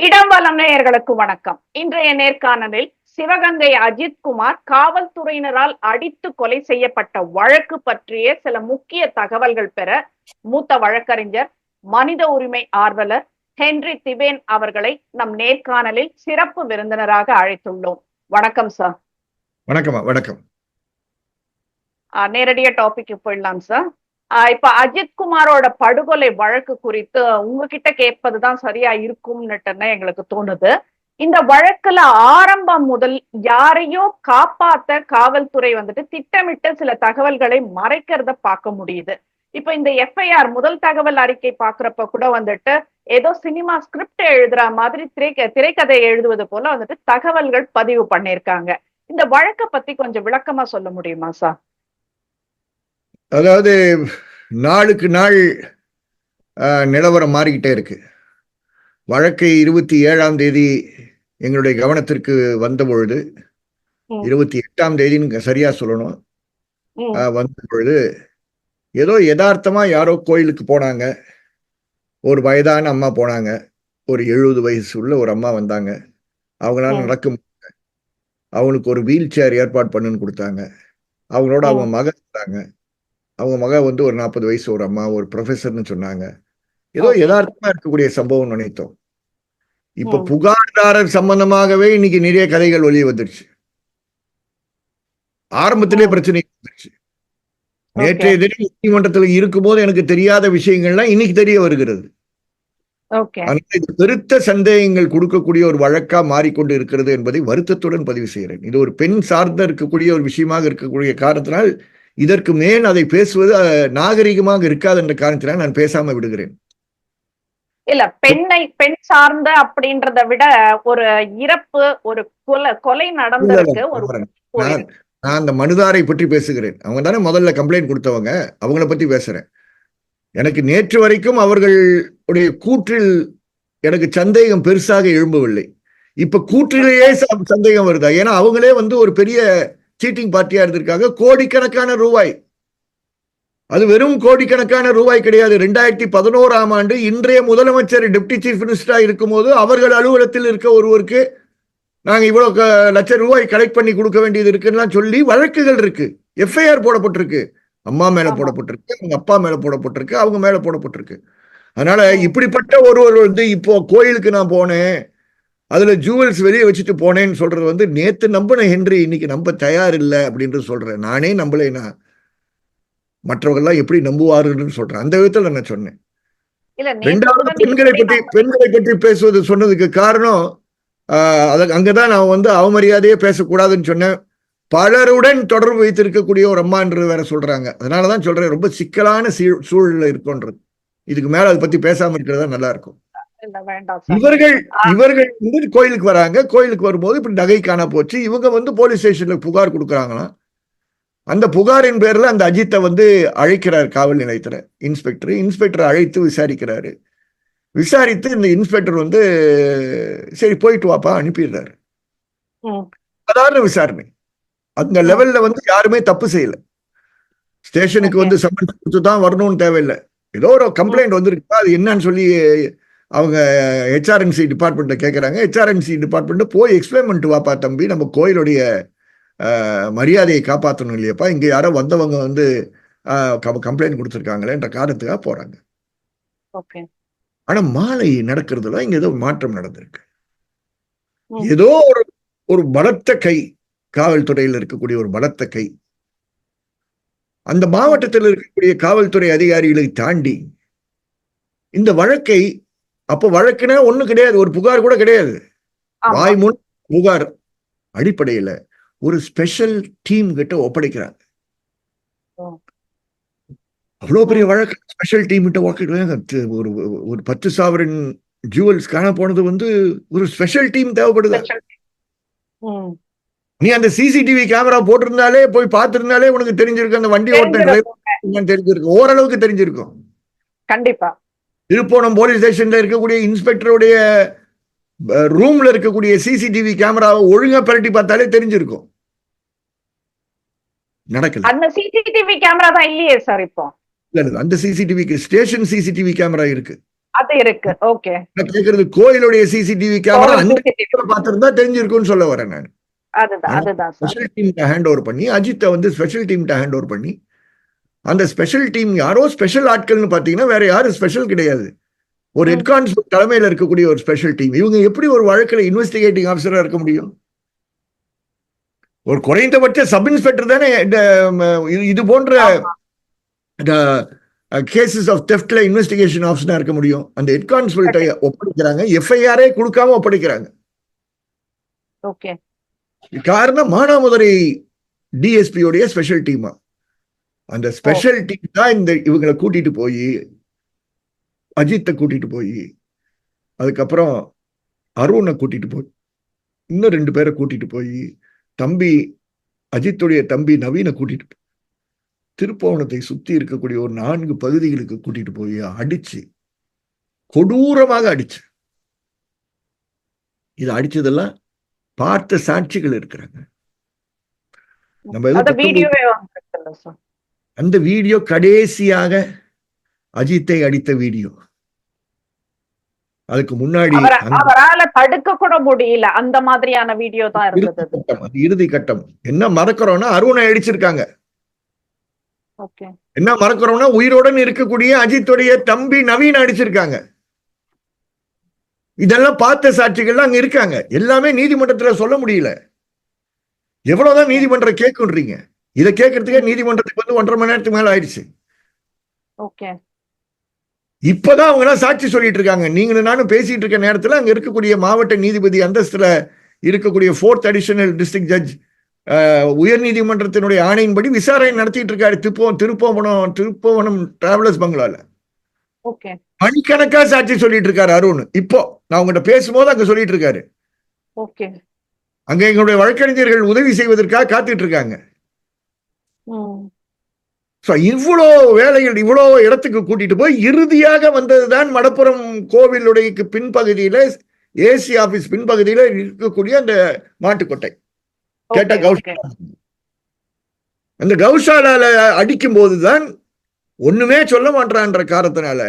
இடம்பலம் நேயர்களுக்கு வணக்கம். இன்றைய நேர்காணலில் சிவகங்கை அஜித்குமார் காவல்துறையினரால் அடித்து கொலை செய்யப்பட்ட வழக்கு பற்றிய சில முக்கிய தகவல்கள் பெற மூத்த வழக்கறிஞர், மனித உரிமை ஆர்வலர் ஹென்றி திபேன் அவர்களை நம் நேர்காணலில் சிறப்பு விருந்தினராக அழைத்துள்ளோம். வணக்கம் சார். வணக்கம். வணக்கம். நேரடியா டாபிக் போயிடலாம் சார். இப்ப அஜித்குமாரோட படுகொலை வழக்கு குறித்து உங்ககிட்ட கேட்பதுதான் சரியா இருக்கும்னுட்டுன்னு எங்களுக்கு தோணுது. இந்த வழக்குல ஆரம்பம் முதல் யாரையோ காப்பாத்த காவல்துறை திட்டமிட்ட சில தகவல்களை மறைக்கிறத பார்க்க முடியுது. இப்ப இந்த எஃப்ஐஆர் முதல் தகவல் அறிக்கை பாக்குறப்ப கூட ஏதோ சினிமா ஸ்கிரிப்ட் எழுதுற மாதிரி திரைக்கதை எழுதுவது போல தகவல்கள் பதிவு பண்ணிருக்காங்க. இந்த வழக்கை பத்தி கொஞ்சம் விளக்கமா சொல்ல முடியுமா சார்? அதாவது நாளுக்கு நாள் நிலவரம் மாறிக்கிட்டே இருக்கு. வழக்கு 27ஆம் தேதி எங்களுடைய கவனத்திற்கு வந்த பொழுது, 28ஆம் தேதின்னு சரியா சொல்லணும், வந்த பொழுது ஏதோ யதார்த்தமா யாரோ கோயிலுக்கு போனாங்க. ஒரு வயதான அம்மா போனாங்க. ஒரு 70 வயசு உள்ள ஒரு அம்மா வந்தாங்க. அவங்களால நடக்க முடியல. அவங்களுக்கு ஒரு வீல் சேர் ஏற்பாடு பண்ணுன்னு கொடுத்தாங்க. அவங்களோட அவங்க மகன் இருந்தாங்க. அவங்க மக ஒரு 40 வயசு ஒரு அம்மா, ஒரு ப்ரொஃபஸர்னு சொன்னாங்க. ஏதோ யதார்த்தமா இருக்கக்கூடிய சம்பவம் நினைத்தோம். இப்ப புகார்தாரர் சம்பந்தமாகவே இன்னைக்கு நிறைய கதைகள் வெளியே வந்துருச்சு. ஆரம்பத்திலே பிரச்சனை வந்துருச்சு. நேற்றைய தினம் நீதிமன்றத்தில் இருக்கும்போது எனக்கு தெரியாத விஷயங்கள்லாம் இன்னைக்கு தெரிய வருகிறது. இது பெருத்த சந்தேகங்கள் கொடுக்கக்கூடிய ஒரு வழக்கா மாறிக்கொண்டு இருக்கிறது என்பதை வருத்தத்துடன் பதிவு செய்கிறேன். இது ஒரு பெண் சார்ந்த இருக்கக்கூடிய ஒரு விஷயமாக இருக்கக்கூடிய காரணத்தினால் இதற்கு மேல் அதை பேசுவது நாகரிகமாக இருக்காது என்ற காரணத்தினால் நான் பேசாம விடுகிறேன். இல்ல, பெண் சார்ந்த அப்படின்றத விட ஒரு இறப்பு, ஒரு கொலை நடந்திருக்கு. நான் அந்த மனுதாரை பற்றி பேசுகிறேன். அவங்க தானே முதல்ல கம்ப்ளைண்ட் கொடுத்தவங்க, அவங்கள பத்தி பேசுறேன். எனக்கு நேற்று வரைக்கும் அவர்களுடைய கூற்றில் எனக்கு சந்தேகம் பெருசாக எழும்பவில்லை. இப்ப கூற்றிலேயே சந்தேகம் வருதா? ஏன்னா அவங்களே ஒரு பெரிய சீட்டிங் பார்ட்டியா இருந்திருக்காங்க. கோடிக்கணக்கான ரூபாய், அது வெறும் கோடிக்கணக்கான ரூபாய் கிடையாது. 2011ஆம் ஆண்டு இன்றைய முதலமைச்சர் டெப்டி சீஃப் மினிஸ்டரா இருக்கும் போது அவர்கள் அலுவலகத்தில் இருக்க ஒருவருக்கு நாங்க இவ்வளவு லட்சம் ரூபாய் கலெக்ட் பண்ணி கொடுக்க வேண்டியது இருக்குன்னா சொல்லி வழக்குகள் இருக்கு. எஃப்ஐஆர் போடப்பட்டிருக்கு. அம்மா மேல போடப்பட்டிருக்கு, அவங்க அப்பா மேல போடப்பட்டிருக்கு, அவங்க மேல போடப்பட்டிருக்கு. அதனால இப்படிப்பட்ட ஒருவர் இப்போ கோயிலுக்கு நான் போனேன், அதுல ஜூவல்ஸ் வெளியே வச்சுட்டு போனேன்னு சொல்றது நேத்து நம்பின ஹென்றி இன்னைக்கு நம்ப தயார் இல்லை அப்படின்னு சொல்றேன். நானே நம்பலைன்னா மற்றவர்கள்லாம் எப்படி நம்புவார்கள் சொல்றேன். அந்த விதத்துல நான் சொன்னேன். ரெண்டாவது, பெண்களை பற்றி பேசுவது சொன்னதுக்கு காரணம் அங்கதான் நான் அவமரியாதையே பேசக்கூடாதுன்னு சொன்னேன். பலருடன் தொடர்பு வைத்திருக்கக்கூடிய ஒரு அம்மான்றது வேற சொல்றாங்க. அதனாலதான் சொல்றேன், ரொம்ப சிக்கலான சூழல்ல இருக்கும்ன்றது. இதுக்கு மேல அதை பத்தி பேசாம இருக்கிறதா நல்லா இருக்கும். இவர்கள் கோயிலுக்கு வராங்க. கோயிலுக்கு வரும்போது இப்படி நகை காண போச்சு. இவங்க போலீஸ் ஸ்டேஷன்ல புகார் கொடுக்குறாங்களாம். அந்த புகாரின் பேர்ல அந்த அஜித்தை அழைக்கிறார் காவல் நிலையத்துல இன்ஸ்பெக்டர் அழைத்து விசாரிக்கிறாரு. விசாரித்து இந்த இன்ஸ்பெக்டர் சரி போயிட்டு வாப்பா அனுப்பிடுறாரு. சாதாரண விசாரணை. அந்த லெவல்ல யாருமே தப்பு செய்யல. ஸ்டேஷனுக்கு சம்மன் கொடுத்துதான் வரணும்னு தேவையில்லை. ஏதோ ஒரு கம்ப்ளைண்ட் வந்திருக்கு, அது என்னன்னு சொல்லி அவங்க ஹெச்ஆர்என்சி டிபார்ட்மெண்ட்ல கேட்கறாங்க. ஹெச்ஆர்என்சி டிபார்ட்மெண்ட் போய் எக்ஸ்பிளைன் பண்ணிட்டு வாப்பா தம்பி, நம்ம கோயிலுடைய மரியாதையை காப்பாற்றணும் இல்லையாப்பா, இங்க யாரோ வந்தவங்க கம்ப்ளைண்ட் கொடுத்துருக்காங்களேன்ற காரணத்துக்காக போறாங்க. ஆனா மாலை நடக்கிறதுல இங்க ஏதோ மாற்றம் நடந்திருக்கு. ஏதோ ஒரு பலத்த கை, காவல்துறையில் இருக்கக்கூடிய ஒரு பலத்த கை அந்த மாவட்டத்தில் இருக்கக்கூடிய காவல்துறை அதிகாரிகளை தாண்டி இந்த வழக்கை, அப்ப வழக்குனா ஒண்ணு கிடையாது, ஒரு புகார் கூட கிடையாது, வாய்மூல் புகார் அடிப்படையில ஒரு ஸ்பெஷல் டீம் கிட்ட ஒப்படைக்கிறாங்க. அவ்வளவு பெரிய வழக்கு ஸ்பெஷல் டீம் கிட்ட ஒப்படைக்கிறாங்க. ஒரு 10 சாவரன் ஜுவல்ஸ் காண போனது ஒரு ஸ்பெஷல் டீம் தேவைப்படுது. நீ அந்த சிசிடிவி கேமரா போட்டிருந்தாலே, போய் பார்த்திருந்தாலே உனக்கு தெரிஞ்சிருக்கு, அந்த வண்டி ஓட்டம் தெரிஞ்சிருக்கும், ஓரளவுக்கு தெரிஞ்சிருக்கும். கண்டிப்பா. திருப்போணம் போலீஸ் ஸ்டேஷன்ல இருக்கக்கூடிய இன்ஸ்பெக்டருடைய ரூம்ல இருக்கக்கூடிய சிசிடிவி கேமராவை ஒழுங்கா பரட்டி பார்த்தாலே தெரிஞ்சிருக்கும். நடக்கல. அந்த சிசிடிவி கேமரா தான் இல்லையே சார் இப்போ. இல்ல, அந்த சிசிடிவி ஸ்டேஷன் சிசிடிவி கேமரா இருக்கு. அது இருக்கு. ஓகே. நான் கேக்குறது கோயிலுடைய சிசிடிவி கேமரா அந்த பார்த்திருந்தா தெரிஞ்சிருக்கும்னு சொல்ல வரேன் நான். அதுதான் சார். ஸ்பெஷல் டீம்கிட்ட ஹேண்ட் ஓவர் பண்ணி, அஜித்தை வந்து ஸ்பெஷல் டீம்கிட்ட ஹேண்ட் ஓவர் பண்ணி, அந்த ஸ்பெஷல் டீம் யாரோ ஸ்பெஷல் ஆட்கள்னு பாத்தீங்கன்னா வேற யாரும் ஸ்பெஷல் கிடையாது. ஒரு ஹெட் கான்ஸ்டபிள் தலைமையில் இருக்கக்கூடிய ஒரு ஸ்பெஷல் டீம். இவங்க எப்படி ஒரு வழக்கில் இன்வெஸ்டிகேட்டிங் ஆஃபீஸரா இருக்க முடியும்? ஒரு குறைந்தபட்ச சப் இன்ஸ்பெக்டர் தானே இது போன்ற கேசஸ் ஆஃப் தெஃப்ட்ல இன்வெஸ்டிகேஷன் ஆஃபீஸரா இருக்க முடியும். அந்த ஹெட் கான்ஸ்டபிள்கிட்ட ஒப்படைக்கிறாங்க, எஃப்ஐஆரே கொடுக்காம ஒப்படைக்கிறாங்க. ஓகே. காரணம் மானாமதுரை டிஎஸ்பியோடைய ஸ்பெஷல் டீமா. அந்த ஸ்பெஷல் டீம் தான் இந்த இவங்களை கூட்டிட்டு போய், அஜித்தை கூட்டிட்டு போய், அதுக்கப்புறம் அருணை கூட்டிட்டு போய், இன்னும் 2 பேரை கூட்டிட்டு போய், தம்பி அஜித்துடைய தம்பி நவீனை கூட்டிட்டு போய், திருப்போணத்தை சுத்தி இருக்கக்கூடிய ஒரு 4 பகுதிகளுக்கு கூட்டிட்டு போய் அடிச்சு, கொடூரமாக அடிச்சு. இது அடிச்சதெல்லாம் பார்த்த சாட்சிகள் இருக்கிறாங்க. அந்த வீடியோ கடைசியாக அஜித்தை அடித்த வீடியோ. அதுக்கு முன்னாடி அவரால தடுக்க கூட முடியல, அந்த மாதிரியான வீடியோ தான் இருந்தது. இறுதி கட்டம். என்ன மறக்கிறோம்னா அருணை அடிச்சிருக்காங்க. ஓகே. என்ன மறக்கிறோம்னா உயிரோடன் இருக்கக்கூடிய அஜித்துடைய தம்பி நவீன் அடிச்சிருக்காங்க. இதெல்லாம் பார்த்த சாட்சிகள் அங்க இருக்காங்க. எல்லாமே நீதிமன்றத்துல சொல்ல முடியல. எவ்வளவுதான் நீதிமன்றம் கேட்குறீங்க? இதை கேட்கறதுக்கே நீதிமன்றத்துக்கு வந்து 1.5 மணி நேரத்துக்கு மேல ஆயிடுச்சு. ஓகே. இப்பதான் அவங்க எல்லாம் சாட்சி சொல்லிட்டு இருக்காங்க. நீங்களும் நானும் பேசிட்டு இருக்க நேரத்துல அங்க இருக்கக்கூடிய மாவட்ட நீதிபதி அந்தஸ்துல இருக்கக்கூடிய 4th அடிஷனல் டிஸ்ட்ரிக்ட் ஜட்ஜ் உயர் நீதிமன்றத்தினுடைய ஆணையின்படி விசாரணை நடத்திட்டு இருக்காரு திருப்போவனம் டிராவலர்ஸ் பங்களால. ஓகே. மணிக்கணக்கா சாட்சி சொல்லிட்டு இருக்காரு அருண். இப்போ நான் உங்ககிட்ட பேசும்போது அங்க சொல்லிட்டு இருக்காரு. ஓகே. அங்க எங்களுடைய வழக்கறிஞர்கள் உதவி செய்வதற்காக காத்துட்டு இருக்காங்க. இவ்வளோ வேலைகள், இவ்வளோ இடத்துக்கு கூட்டிட்டு போய் இறுதியாக வந்ததுதான் மடப்புறம் கோவிலுடைய பின்பகுதியில, ஏசி ஆபீஸ் பின்பகுதியில இருக்கக்கூடிய அந்த மாட்டுக்கொட்டை. கேட்ட கௌஷாலா. அந்த கௌஷாலால அடிக்கும் போதுதான் ஒண்ணுமே சொல்ல மாட்டான்ற காரணத்தினால,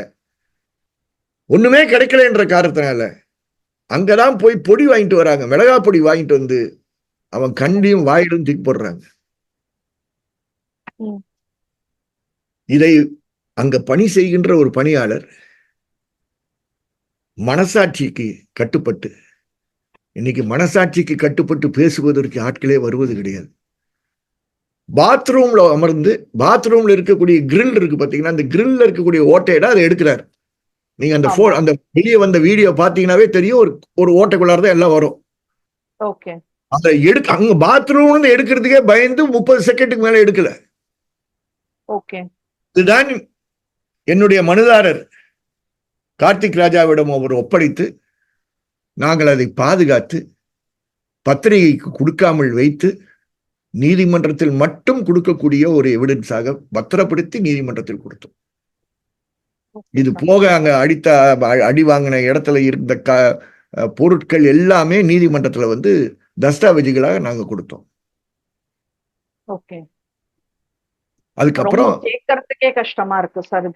ஒண்ணுமே கிடைக்கல என்ற காரணத்தினால அங்கதான் போய் பொடி வாங்கிட்டு வராங்க. மிளகா பொடி வாங்கிட்டு வந்து அவன் கண்டியும் வாயிலும் தூக்கி போடுறாங்க. இதை அங்க பணி செய்கின்ற ஒரு பணியாளர் மனசாட்சிக்கு கட்டுப்பட்டு, இன்னைக்கு மனசாட்சிக்கு கட்டுப்பட்டு பேசுவதற்கு ஆட்களே வருவது கிடையாது. பாத்ரூம்ல அமர்ந்து, பாத்ரூம்ல இருக்கக்கூடிய கிரில் இருக்கு பாத்தீங்கன்னா, அந்த கிரில்ல இருக்கக்கூடிய ஓட்டையிட அதை எடுக்கிறார். நீங்க அந்த வெளியே வந்த வீடியோ பாத்தீங்கன்னாவே தெரியும். ஒரு ஓட்டைக்குள்ளாரதான் எல்லாம் வரும். அதை அங்க பாத்ரூம் எடுக்கிறதுக்கே பயந்து 30 செகண்டுக்கு மேல எடுக்கல. இதுதான் என்னுடைய மனுதாரர் கார்த்திக் ராஜாவிடம் அவர் ஒப்படைத்து, நாங்கள் அதை பாதுகாத்து பத்திரிகைக்கு கொடுக்காமல் வைத்து நீதிமன்றத்தில் மட்டும் கொடுக்கக்கூடிய ஒரு எவிடன்ஸாக பத்திரப்படுத்தி நீதிமன்றத்தில் கொடுத்தோம். இது போக அங்க அடி வாங்கின இடத்துல இருந்த பொருட்கள் எல்லாமே நீதிமன்றத்துல வந்து தஸ்தாவேஜுகளாக நாங்க கொடுத்தோம். அதுக்கப்புறம் கேட்கறதுக்கே கஷ்டமா இருக்கு சார்.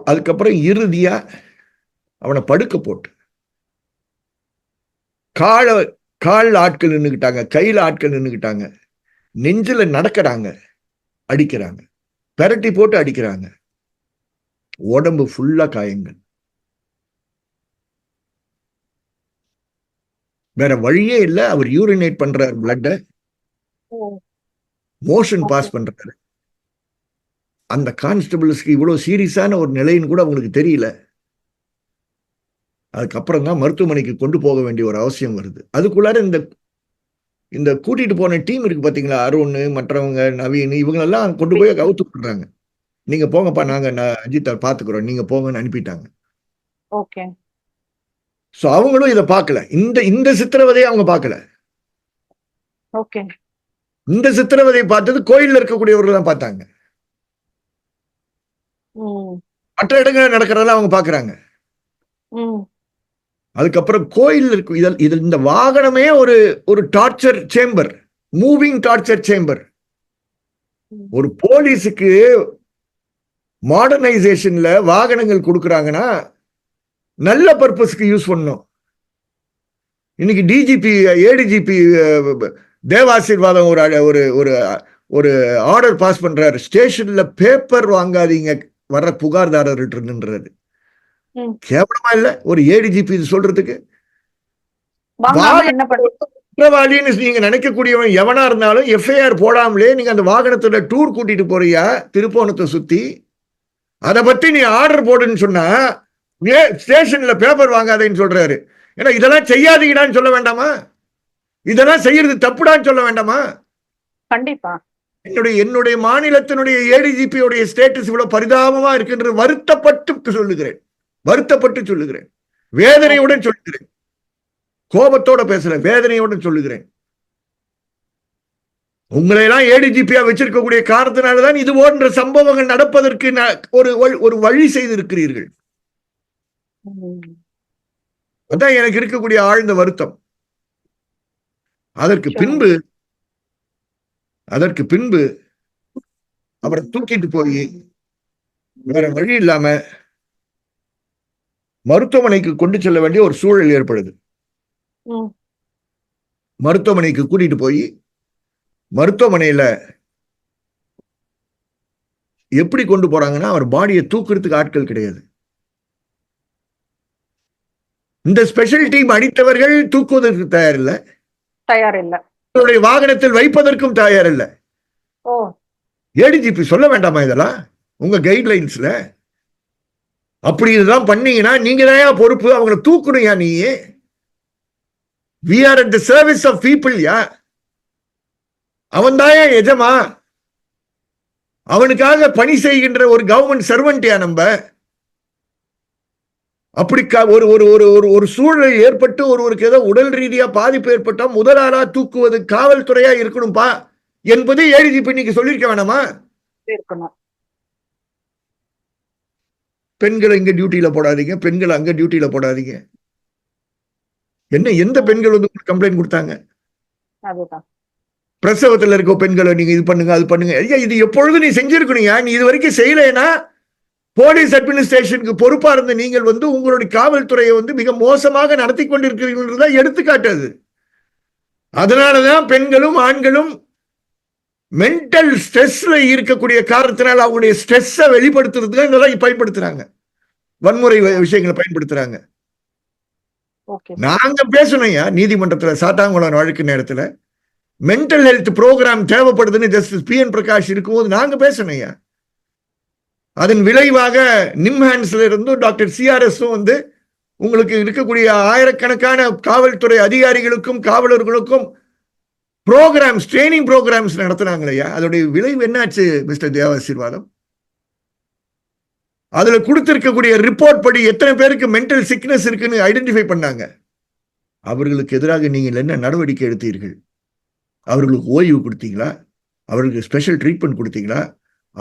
அதுக்கப்புறம் இறுதியா அவனை படுக்க போட்டு கால் ஆட்கள் நின்னுக்கிட்டாங்க, கையில ஆட்கள் நின்னுக்கிட்டாங்க, நெஞ்சில நடக்கிறாங்க, அடிக்கிறாங்க, பெரட்டி போட்டு அடிக்கிறாங்க, உடம்பு ஃபுல்லா காயங்கள். வேற வழியே இல்ல. அவர் யூரினேட் பண்றாரு, பிளட்ட மோஷன் பாஸ் பண்றாரு. அந்த கான்ஸ்டபிள்ஸ்க்கு இவ்வளவு சீரியஸான ஒரு நிலைன்னு கூட அவங்களுக்கு தெரியல. அதுக்கப்புறம் தான் மருத்துவமனைக்கு கொண்டு போக வேண்டிய ஒரு அவசியம் வருது. அதுக்குள்ளார இந்த கூட்டிட்டு போன டீம் இருக்கு பாத்தீங்களா, அருண், மற்றவங்க, நவீன், இவங்களெல்லாம் கொண்டு போய் கவுத்து பண்றாங்க. நீங்க போங்கப்பா, நாங்க அஜித்தை பாத்துக்கிறோம், நீங்க போங்கன்னு அனுப்பிட்டாங்க. சோ அவங்களும் இதை பார்க்கல. இந்த சித்திரவதையை அவங்க பார்க்கல. இந்த சித்திரவதையை பார்த்தது கோயில்ல இருக்கக்கூடியவர்கள் தான் பார்த்தாங்க. மற்ற இடங்கள் நடக்கிறதெல்லாம் அவங்க பாக்குறாங்க. அதுக்கப்புறம் கோயில் இருக்கு. இதில் இந்த வாகனமே ஒரு torture chamber, moving torture chamber. ஒரு போலீஸுக்கு மாடர்னைசேஷன்ல வாகனங்கள் கொடுக்குறாங்கன்னா நல்ல பர்பஸ்க்கு யூஸ் பண்ணணும். இன்னைக்கு டிஜிபி ஏடிஜிபி தேவாசீர்வாதம் ஒரு ஒரு ஒரு ஆர்டர் பாஸ் பண்றாரு, ஸ்டேஷன்ல பேப்பர் வாங்காதீங்க வர்ற புகார்தாரர்கிட்ட இருந்துன்றாரு. கேவலமா இல்ல ஒரு ஏடிஜிபி இது சொல்றதுக்கு? குற்றவாளின்னு நீங்க நினைக்கக்கூடியவன் எவனா இருந்தாலும் எஃப்ஐஆர் போடாமலே நீங்க அந்த வாகனத்துல டூர் கூட்டிட்டு போறியா திருப்போணத்தை சுத்தி, அதை பத்தி நீ ஆர்டர் போடுன்னு சொன்னா ஸ்டேஷன்ல பேப்பர் வாங்காதேன்னு சொல்றாரு. ஏன்னா இதெல்லாம் செய்யாதீங்கடான்னு சொல்ல வேண்டாமா? இதெல்லாம் செய்யறது தப்புடான்னு சொல்ல வேண்டாமா? கண்டிப்பா. என்னுடைய மாநிலத்தினுடைய ஏடிஜிபியோடைய ஸ்டேட்டஸ் இவ்வளவு பரிதாபமா இருக்குன்றது வருத்தப்பட்டு சொல்லுகிறேன், வேதனையுடன் சொல்லுகிறேன், கோபத்தோட பேசுறேன், வேதனையுடன் சொல்லுகிறேன். உங்களை எல்லாம் ஏடிஜிபியா வச்சிருக்கக்கூடிய காரணத்தினால்தான் இது போன்ற சம்பவங்கள் நடப்பதற்கு ஒரு வழி செய்திருக்கிறீர்கள். அதான் எனக்கு இருக்கக்கூடிய ஆழ்ந்த வருத்தம். அதற்கு பின்பு அவரை தூக்கிட்டு போய் வேற வழி இல்லாம மருத்துவமனைக்கு கொண்டு செல்ல வேண்டிய ஒரு சூழல் ஏற்படுது. மருத்துவமனைக்கு கூட்டிட்டு போய் மருத்துவமனையில எப்படி கொண்டு போறாங்கன்னா, அவர் பாடியை தூக்குறதுக்கு ஆட்கள் கிடையாது. இந்த ஸ்பெஷல் டீம் அடித்தவர்கள் தூக்குவதற்கு தயார் இல்ல, வாகனத்தில் வைப்பதற்கும் தயார் இல்ல. ஏடிஜிபி சொல்ல வேண்டாமா இதெல்லாம் உங்க கைட்லைன்ஸ்ல? அப்படி இதெல்லாம் பண்ணீங்கன்னா நீங்க தான் பொறுப்பு, அவங்களை தூக்கணும். நீ we are at the service of people. அவன் தான் எஜமா, அவனுக்காக பணி செய்கின்ற ஒரு கவர்மெண்ட் சர்வெண்ட் நம்ம. அப்படி ஒரு சூழல் ஏற்பட்டு ஒருவருக்கு ஏதோ உடல் ரீதியா பாதிப்பு ஏற்பட்டா முதலாளா தூக்குவது காவல்துறையா இருக்கணும்பா என்பது ஏடிஜிபி இன்னைக்கு சொல்லிருக்க வேணாமா? பெண்களை இங்க டியூட்டியில போடாதீங்க, பெண்களை அங்க டியூட்டியில போடாதீங்க. எந்த பெண்கள் வந்து கம்ப்ளைண்ட் கொடுத்தாங்க? பிரசவத்தில் இருக்க பெண்களை நீங்க இது பண்ணுங்க அது பண்ணுங்க. ஐயா இது எப்பொழுது நீ செஞ்சிருக்கணும். நீ இது வரைக்கும் செய்யலைன்னா போலீஸ் அட்மினிஸ்ட்ரேஷனுக்கு பொறுப்பா இருந்த நீங்கள் வந்து உங்களுடைய காவல்துறையை வந்து மிக மோசமாக நடத்தி கொண்டிருக்கிறீர்கள் எடுத்துக்காட்டுது. அதனாலதான் பெண்களும் ஆண்களும் மென்டல் ஸ்ட்ரெஸ்ல இருக்கக்கூடிய காரணத்தினால் அவங்களுடைய ஸ்ட்ரெஸ்ஸை வெளிப்படுத்துறதுக்கு இதெல்லாம் பயன்படுத்துறாங்க, வன்முறை விஷயங்களை பயன்படுத்துறாங்க. நாங்க பேசணும் நீதிமன்றத்தில் சாத்தாங்குளம் வழக்கு நேரத்துல மென்டல் ஹெல்த் ப்ரோக்ராம் தேவைப்படுதுன்னு ஜஸ்டிஸ் PN பிரகாஷ் இருக்கும்போது நாங்க பேசணும். அதன் விளைவாக நிம்ஹான்ஸ்ல இருந்தும் டாக்டர் CRS வந்து உங்களுக்கு இருக்கக்கூடிய ஆயிரக்கணக்கான காவல்துறை அதிகாரிகளுக்கும் காவலர்களுக்கும் ப்ரோக்ராம்ஸ், ட்ரைனிங் ப்ரோக்ராம்ஸ் நடத்தினாங்களையா. அதோடைய விளைவு என்னாச்சு மிஸ்டர் தேவாசீர்வாதம்? அதுல கொடுத்திருக்கக்கூடிய ரிப்போர்ட் படி எத்தனை பேருக்கு மென்டல் சிக்னஸ் இருக்குன்னு ஐடென்டிஃபை பண்ணாங்க. அவர்களுக்கு எதிராக நீங்கள் என்ன நடவடிக்கை எடுத்தீர்கள்? அவர்களுக்கு ஓய்வு கொடுத்தீங்களா? அவர்களுக்கு ஸ்பெஷல் ட்ரீட்மெண்ட் கொடுத்தீங்களா?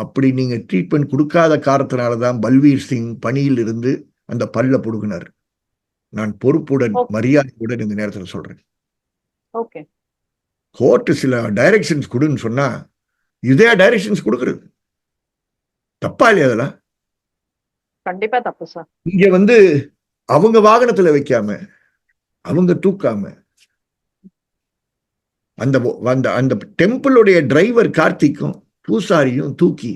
அப்படி நீங்க ட்ரீட்மெண்ட் கொடுக்காத காரணத்தினாலதான் பல்வீர் சிங் பணியில் இருந்து அந்த பல்ல புடுங்கினார். நான் பொறுப்புடன் மரியாதையுடன் இந்த நேரத்தில் சொல்றேன். கோர்ட் சில டைரக்ஷன்ஸ் கொடுன்னு சொன்னா இதே டைரக்ஷன்ஸ் கொடுக்கிறது தப்பா இல்லையா? அதெல்லாம் கண்டிப்பா தப்பு சார். இங்க வந்து அவங்க வாகனத்துல வைக்காம, அவங்க தூக்காம, அந்த டெம்பிளுடைய டிரைவர் கார்த்திக்கும் பூசாரியும் தூக்கி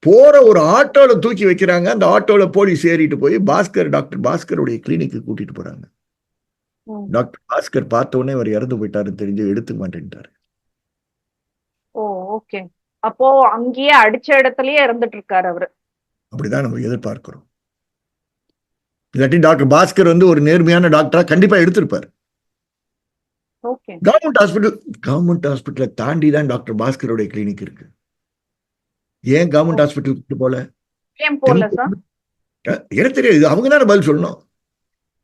போற ஒரு ஆட்டோல தூக்கி வைக்கிறாங்க. அந்த ஆட்டோல போலீஸ் ஏறிட்டு போய் டாக்டர் பாஸ்கருடைய கிளினிக்கு கூட்டிட்டு போறாங்க. டாக்டர் பாஸ்கர் பார்த்த உடனே அவர் இறந்து போயிட்டாருன்னு தெரிஞ்சு எடுத்துக்க மாட்டேன்ட்டாரு. அப்போ அங்கேயே அடிச்ச இடத்துலயே இறந்துட்டு இருக்காரு அவரு. அப்படிதான் நம்ம எதிர்பார்க்கிறோம். இல்லாட்டி டாக்டர் பாஸ்கர் வந்து ஒரு நேர்மையான டாக்டரா கண்டிப்பா எடுத்திருப்பாரு. கவர்மெண்ட் ஹாஸ்பிட்டலை தாண்டி தான் டாக்டர் பாஸ்கருடைய கிளினிக் இருக்கு. ஏன் கவர்மெண்ட் ஹாஸ்பிட்டல் போல? எனக்கு தெரியாது, அவங்க தானே பதில் சொல்லணும்.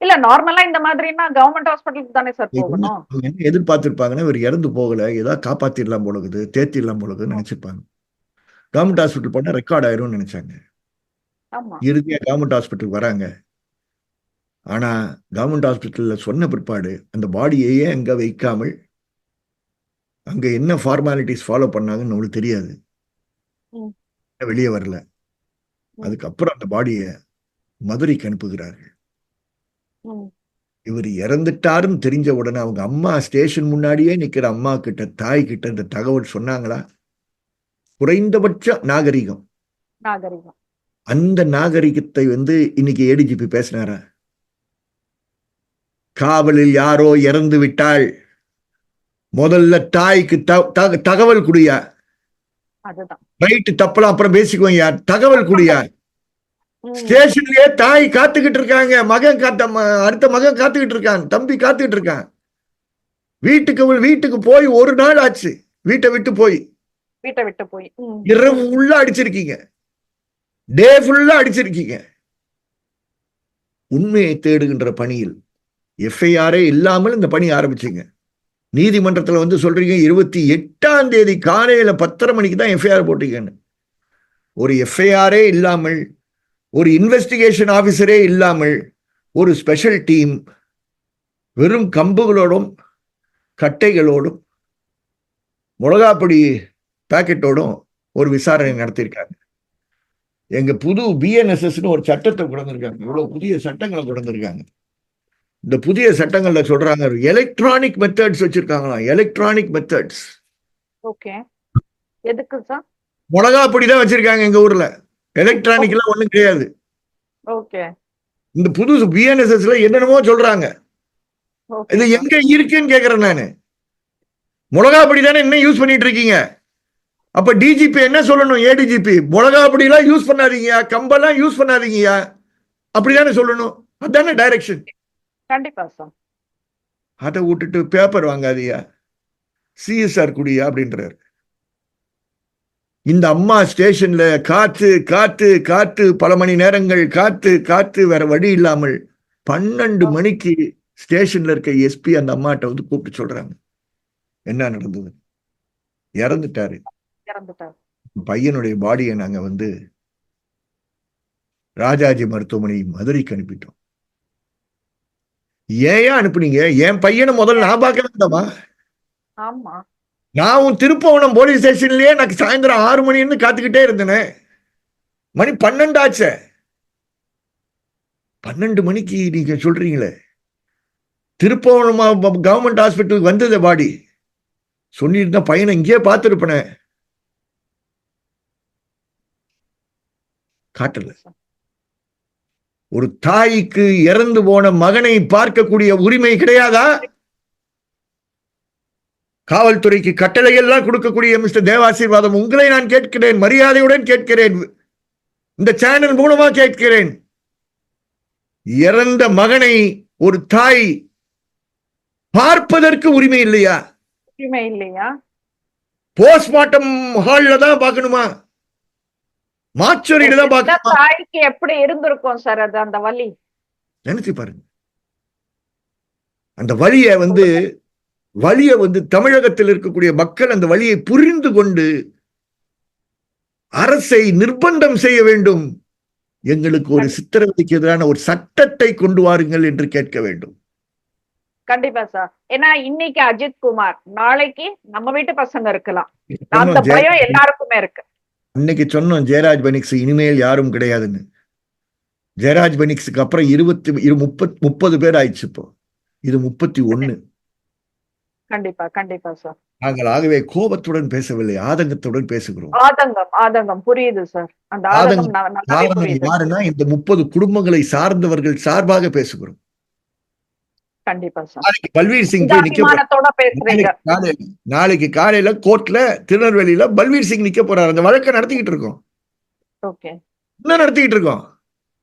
இல்ல நார்மலா இந்த மாதிரினா கவர்மெண்ட் ஹாஸ்பிட்டலுக்கு தானே சார் போகணும். என்ன எதிர்பார்த்திருப்பாங்கன்னா இவர் இறந்து போகல, ஏதாவது காப்பாத்திடலாம் போலகுது, தேத்திடலாம் போலகுதுன்னு நினைச்சிருப்பாங்க. கவர்மெண்ட் ஹாஸ்பிட்டல் போனா ரெக்கார்ட் ஆயிரும்னு நினைச்சாங்க. இறுதியா கவர்மெண்ட் ஹாஸ்பிட்டல் வராங்க. ஆனா கவர்மெண்ட் ஹாஸ்பிட்டல்ல சொன்ன பிற்பாடு அந்த பாடியையே அங்க வைக்காமல் அங்க என்ன ஃபார்மாலிட்டிஸ் ஃபாலோ பண்ணாங்கன்னு நம்மளுக்கு தெரியாது, வெளியே வரல. அதுக்கப்புறம் அந்த பாடியை மதுரைக்கு அனுப்புகிறார்கள். ம். இவர் இறந்துட்டாருன்னு தெரிஞ்ச உடனே அவங்க அம்மா ஸ்டேஷன் முன்னாடியே நிக்கிற அம்மா கிட்ட, தாய் கிட்ட இந்த தகவல் சொன்னாங்களா? குறைந்தபட்ச நாகரிகம். நாகரிகம். அந்த நாகரிகத்தை இன்னைக்கு ஏடிஜிபி பேசினாரா? காவலில் யாரோ இறந்து விட்டால் முதல்ல தாய்க்கு தகவல் குடியா. அதுதான். ரைட்டு தப்பலாம் அப்புறம் பேசிக்குவோம். யார் தகவல் குடியா? ஸ்டேஷன்லயே தாய் காத்துக்கிட்டு இருக்காங்க, மகன் அடுத்த மகன் காத்துக்கிட்டு இருக்கான், தம்பி காத்துக்கிட்டு இருக்கான். வீட்டுக்கு போய் ஒரு நாள் ஆச்சு. வீட்டை விட்டு போய் இரவு ஃபுல்லா அடிச்சிருக்கீங்க, டே ஃபுல்லா அடிச்சிருக்கீங்க. உண்மையை தேடுகின்ற பணியில் எஃப்ஐஆரே இல்லாமல் இந்த பணி ஆரம்பிச்சீங்க. நீதிமன்றத்தில் சொல்றீங்க 28ஆம் தேதி காலையில 10:30 மணிக்கு தான் எஃப்ஐஆர் போட்டீங்கன்னு. ஒரு எஃப்ஐஆரே இல்லாமல், ஒரு இன்வெஸ்டிகேஷன் ஆபீசரே இல்லாமல், ஒரு ஸ்பெஷல் டீம் வெறும் கம்புகளோடும் கட்டைகளோடும் மிளகாப்பொடி பாக்கெட்டோடும் ஒரு விசாரணை நடத்தியிருக்காங்க. எங்க புது பிஎன்எஸ்எஸ் ஒரு சட்டத்தை கொண்டிருக்காங்க. இவ்வளவு புதிய சட்டங்களை கொண்டிருக்காங்க. இந்த புதிய சட்டங்கள்ல சொல்றாங்க எலக்ட்ரானிக் மெத்தட்ஸ் வச்சிருக்காங்களாம். Electronic methods. ஓகே. எதுக்கு சார்? மிளகாப்பொடி தான் வச்சிருக்காங்க எங்க ஊர்ல. எலக்ட்ரானிக் எல்லாம் ஒண்ணும் கிடையாது. ஓகே. இந்த புது பிஎன்எஸ்எஸ்ல என்னென்னமோ சொல்றாங்க. இது எங்க இருக்குன்னு கேக்குறேன் நானு. மிளகாப்பொடி தானே இன்னும் யூஸ் பண்ணிட்டு இருக்கீங்க. அப்ப டிஜிபி என்ன சொல்லணும்? ஏடிஜிபி மிளகாப்பொடி எல்லாம் யூஸ் பண்ணாதீங்க, கம்பெல்லாம் யூஸ் பண்ணாதீங்க, அப்படிதானே சொல்லணும். அதானே டைரக்ஷன். கண்டிப்பா சார். அதை விட்டுட்டு பேப்பர் வாங்காதியா, சிஎஸ்ஆர் குடியா அப்படின்றாரு. இந்த அம்மா ஸ்டேஷன்ல காத்து காத்து காத்து பல மணி நேரங்கள் காத்து வேற வழி இல்லாமல் 12 மணிக்கு ஸ்டேஷன்ல இருக்க எஸ்பி அந்த அம்மாட்ட கூப்பிட்டு சொல்றாங்க என்ன நடந்தது. இறந்துட்டாரு. பையனுடைய பாடியை நாங்க ராஜாஜி மருத்துவமனை மதுரைக்கு அனுப்பிட்டோம். ஏன் அனுப்புனீங்க? என் பையனை முதல்ல நான் பார்க்க வேண்டாமா? ஆமா. நான் திருப்பவனம் போலீஸ் ஸ்டேஷன்லயே எனக்கு சாயந்தரம் 6 மணின்னு காத்துக்கிட்டே இருந்தேன். மணி 12 ஆச்சு. 12 மணிக்கு நீங்க சொல்றீங்களே திருப்பவனம் கவர்மெண்ட் ஹாஸ்பிட்டலுக்கு வந்தது பாடி. சொல்லியிருந்தா பையனை இங்கேயே பார்த்திருப்பேனே. காட்டல. ஒரு தாய்க்கு இறந்து போன மகனை பார்க்கக்கூடிய உரிமை கிடையாதா? காவல்துறைக்கு கட்டளை எல்லாம் கொடுக்கக்கூடிய மிஸ்டர் தேவாசீர்வாதம், உங்களை நான் கேட்கிறேன், மரியாதையுடன் கேட்கிறேன், இந்த சேனல் மூலமா கேட்கிறேன். இறந்த மகனை ஒரு தாய் பார்ப்பதற்கு உரிமை இல்லையா? உரிமை இல்லையா? போஸ்ட்மார்ட்டம் ஹால்ல தான் பார்க்கணுமா? மாச்சொரியில தான் பார்க்கணுமா? தாய்க்கு எப்படி இருந்திருக்கும் சார் அது? அந்த வலி நினைச்சு பாருங்க. அந்த வலிய தமிழகத்தில் இருக்கக்கூடிய மக்கள் அந்த வலியை புரிந்து கொண்டு அரசை நிர்பந்தம் செய்ய வேண்டும். எங்களுக்கு ஒரு சித்திரவதைக்கு எதிரான ஒரு சட்டத்தை கொண்டு வாருங்கள் என்று கேட்க வேண்டும். கண்டிப்பா சார். ஏன்னா இன்னைக்கு அஜித் குமார், நாளைக்கு நம்ம வீட்டு பசங்க இருக்கலாம். அந்த பயம் எல்லாருக்குமே இருக்கு. இன்னைக்கு சொன்னோம் ஜெயராஜ் பெனிக்ஸ் இனிமேல் யாரும் கிடையாதுன்னு. ஜெயராஜ் பெனிக்ஸுக்கு அப்புறம் 30 பேர் ஆயிடுச்சு. இப்போ இது 31. கண்டிப்பா கண்டிப்பா சார். நாங்கள் ஆகவே கோபத்துடன் பேசவில்லை, ஆதங்கத்துடன் பேசுகிறோம். ஆதங்கம் புரியுது சார். அந்த ஆதங்கம் யாருன்னா இந்த 30 குடும்பங்களை சார்ந்தவர்கள் சார்பாக பேசுகிறோம். கண்டிப்பா சார். பல்வீர் சிங் நாளைக்கு காலையில கோர்ட்ல திருநெல்வேலியில பல்வீர் சிங் நிக்க போறாரு. அந்த வழக்கை நடத்திக்கிட்டு இருக்கோம். இன்னும் நடத்திக்கிட்டு இருக்கோம்.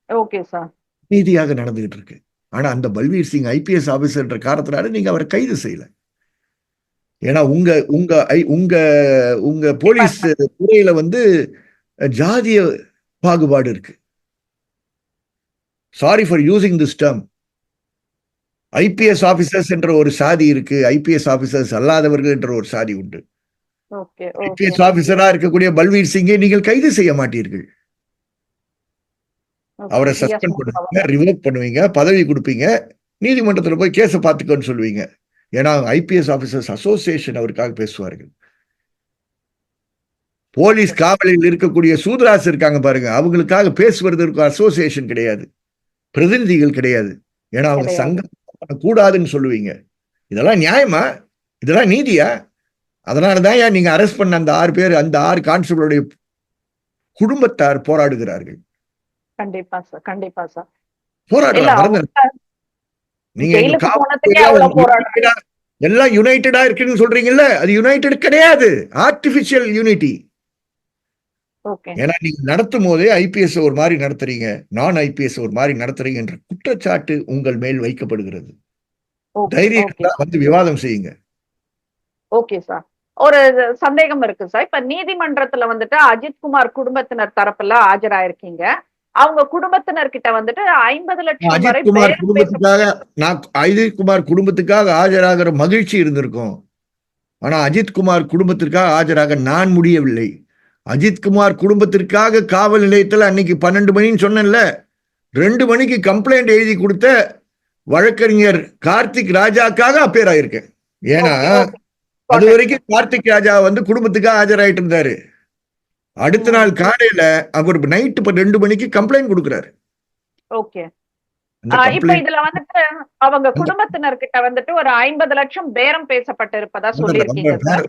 Okay sir. நீதியாக நடந்துகிட்டு இருக்கு. ஆனா அந்த பல்வீர் சிங் ஐபிஎஸ் ஆபீசர் காரணத்தினால நீங்க அவரை கைது செய்யல. ஏன்னா உங்க உங்க உங்க உங்க போலீஸ் துறையில ஜாதிய பாகுபாடு இருக்கு. Sorry for using this term. IPS officers என்ற ஒரு சாதி இருக்கு, ஐபிஎஸ் ஆபீசர்ஸ் அல்லாதவர்கள் என்ற ஒரு சாதி உண்டு. ஐபிஎஸ் ஆபீசரா இருக்கக்கூடிய பல்வீர் சிங்கை நீங்கள் கைது செய்ய மாட்டீர்கள். அவரை சஸ்பெண்ட் பண்ணுவீங்க, ரிவோக் பண்ணுவீங்க, பதவி கொடுப்பீங்க, நீதிமன்றத்தில் போய் கேஸை பார்த்துக்கோன்னு சொல்லுவீங்க. ஏன்னா ஐபிஎஸ் ஆபீசர்ஸ் அசோசியேஷன் அவருக்காக பேசுவார்கள். போலீஸ் காவலில் இருக்கக்கூடிய சூத்ராஸ் இருக்காங்க பாருங்க, அவங்களுக்காக பேசுவதற்கு அசோசியேஷன் கிடையாது, பிரதிநிதிகள் கிடையாது. ஏன்னா அவங்க கிடையாது. சங்கம் கூடாதுன்னு சொல்லுவீங்க. இதெல்லாம் நியாயமா? இதெல்லாம் நீதியா? அதனாலதான் ஏன் நீங்க அரெஸ்ட் பண்ண அந்த 6 பேர், அந்த 6 கான்ஸ்டபிளுடைய குடும்பத்தார் போராடுகிறார்கள். கண்டிப்பா சார், கண்டிப்பா சார். இல்ல போராடலாம், அவங்க மறந்து நீங்க எங்க ஜெயிலுக்கு போனதுக்கே காவல்துறையில அவ்வளவு போராடுறாங்க. எல்லாம் யுனைடெடா இருக்குன்னு சொல்றீங்கல்ல, அது யுனைடெட் கிடையாது, ஆர்டிபிஷியல் யூனிட்டி. ஓகே, ஏன்னா நீங்க நடத்தும் போதே ஐபிஎஸ் ஒரு மாதிரி நடத்துறீங்க, நான் ஐபிஎஸ் ஒரு மாதிரி நடத்துறீங்க என்ற குற்றச்சாட்டு உங்கள் மேல் வைக்கப்படுகிறது. ஓகே, தைரியம் ஓகே, இருந்தா வந்து விவாதம் செய்யுங்க. Okay sir. ஒரு சந்தேகம் இருக்கு சார். இப்ப நீதிமன்றத்துல வந்துட்டு அஜித்குமார் குடும்பத்தினர் தரப்புல ஆஜராயிருக்கீங்க. அவங்க குடும்பத்தினர் கிட்ட வந்துட்டு 50 லட்சம் வரை அஜித்குமார் பேரம் குடும்பத்துக்காக அஜித்குமார் குடும்பத்துக்காக ஆஜராகிற மகிழ்ச்சி இருந்திருக்கும். ஆனா அஜித்குமார் குடும்பத்திற்காக ஆஜராக நான் முடியவில்லை. அஜித்குமார் குடும்பத்திற்காக காவல் நிலையத்தில் அன்னைக்கு 12 மணின்னு சொன்னேன்ல, 2 மணிக்கு கம்ப்ளைண்ட் எழுதி கொடுத்த வழக்கறிஞர் கார்த்திக் ராஜாக்காக அப்பேர் ஆயிருக்கேன். ஏன்னா அது வரைக்கும் கார்த்திக் ராஜா வந்து குடும்பத்துக்காக ஆஜராயிட்டு இருந்தாரு. அடுத்த நாள் காலையில அவர் நைட்டு 2 மணிக்கு கம்ப்ளைண்ட் கொடுக்கிறாரு. ஓகே. இப்ப இதுல வந்துட்டு அவங்க குடும்பத்தினர் கிட்ட வந்துட்டு ஒரு 50 லட்சம் பேரம் பேசப்பட்டிருப்பதா சொல்லியிருக்கீங்க சார்.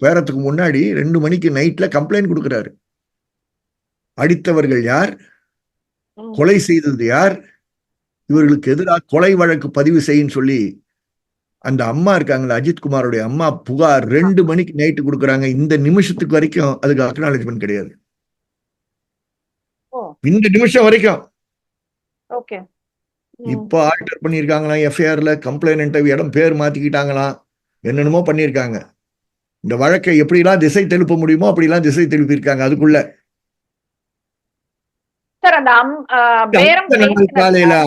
பேரத்துக்கு முன்னாடி 2 மணிக்கு நைட்ல கம்ப்ளைண்ட் கொடுக்கிறாரு. அடித்தவர்கள் யார், கொலை செய்தது யார், இவர்களுக்கு எதிராக கொலை வழக்கு பதிவு செய்யும் சொல்லி அந்த அம்மா இருக்காங்களா, அஜித்குமாரோடைய அம்மா புகார் 2 மணிக்கு நைட்டு கொடுக்குறாங்க. இந்த நிமிஷத்துக்கு வரைக்கும் அதுக்கு அக்னாலஜ்மெண்ட் கிடையாது. இந்த நிமிஷம் வரைக்கும். ஓகே. இப்ப ஆல்டர் பண்ணிருக்காங்களாம் எஃப்ஐஆர்ல, கம்ப்ளைண்ட் இடம் பேர் மாத்திக்கிட்டாங்களாம், என்னென்னமோ பண்ணிருக்காங்க. இந்த வழக்கை எப்படிலாம் திசை திருப்ப முடியுமோ அப்படிலாம் திசை திருப்பி இருக்காங்க. அதுக்குள்ள